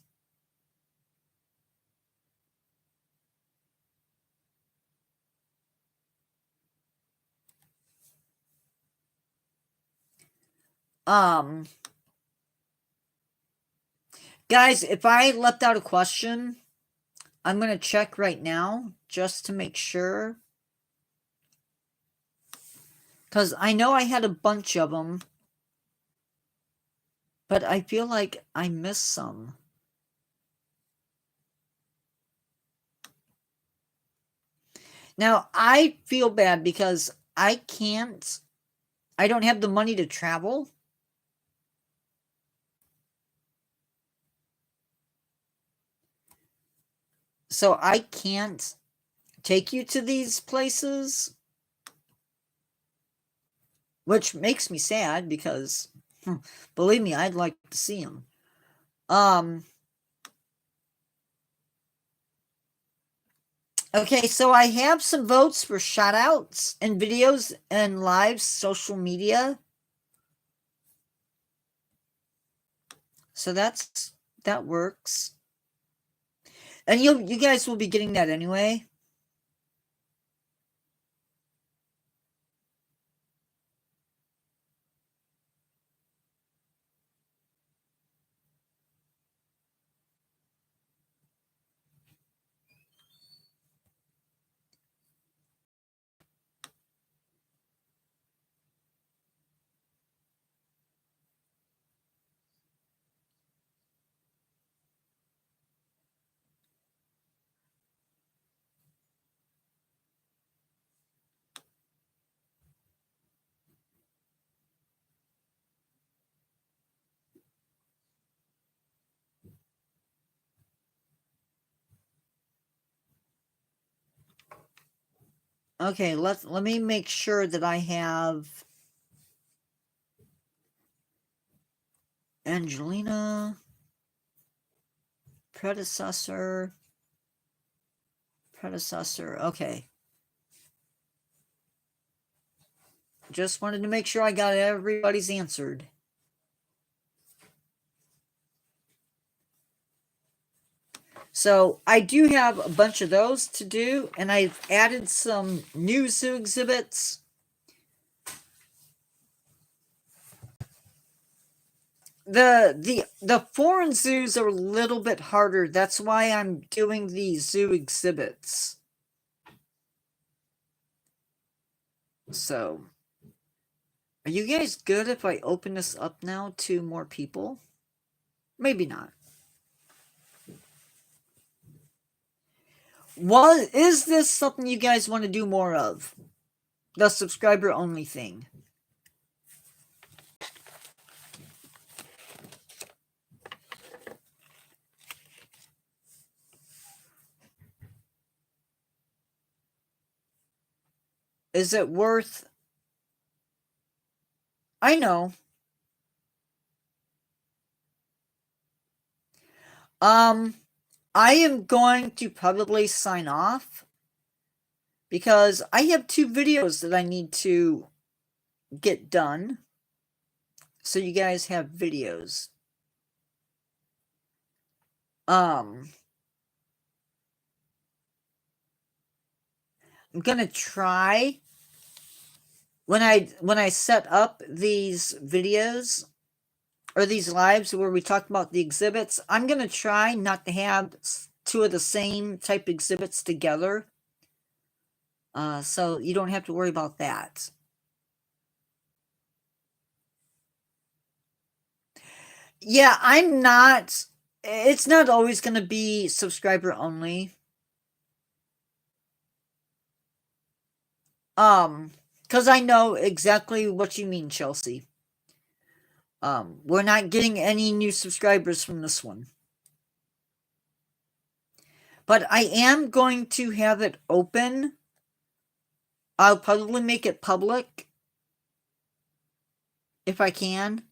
Guys, if I left out a question, I'm going to check right now just to make sure. Because I know I had a bunch of them. But I feel like I missed some. Now, I feel bad because I don't have the money to travel. So I can't take you to these places. Which makes me sad because, believe me, I'd like to see them. Okay, so I have some votes for shoutouts and videos and live social media. So that works. And you guys will be getting that anyway. Okay, let me make sure that I have Angelina, predecessor. Okay. Just wanted to make sure I got everybody's answered. So I do have a bunch of those to do, and I've added some new zoo exhibits. The foreign zoos are a little bit harder. That's why I'm doing these zoo exhibits. So, are you guys good if I open this up now to more people? Maybe not. Is this something you guys want to do more of? The subscriber only thing. Is it worth? I know. I am going to probably sign off because I have 2 videos that I need to get done. So you guys have videos. I'm gonna try when I set up these videos or these lives where we talk about the exhibits, I'm gonna try not to have 2 of the same type exhibits together. So you don't have to worry about that. Yeah, it's not always going to be subscriber only. Because I know exactly what you mean, Chelsea. We're not getting any new subscribers from this one. But I am going to have it open. I'll probably make it public if I can.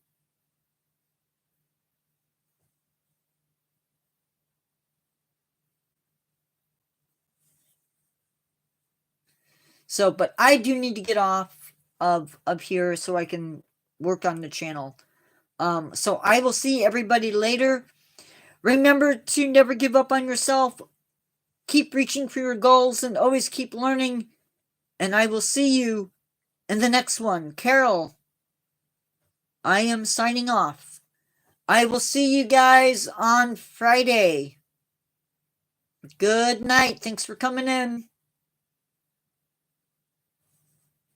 So, but I do need to get off of here so I can work on the channel. So I will see everybody later. Remember to never give up on yourself. Keep reaching for your goals and always keep learning. And I will see you in the next one. Carol, I am signing off. I will see you guys on Friday. Good night. Thanks for coming in.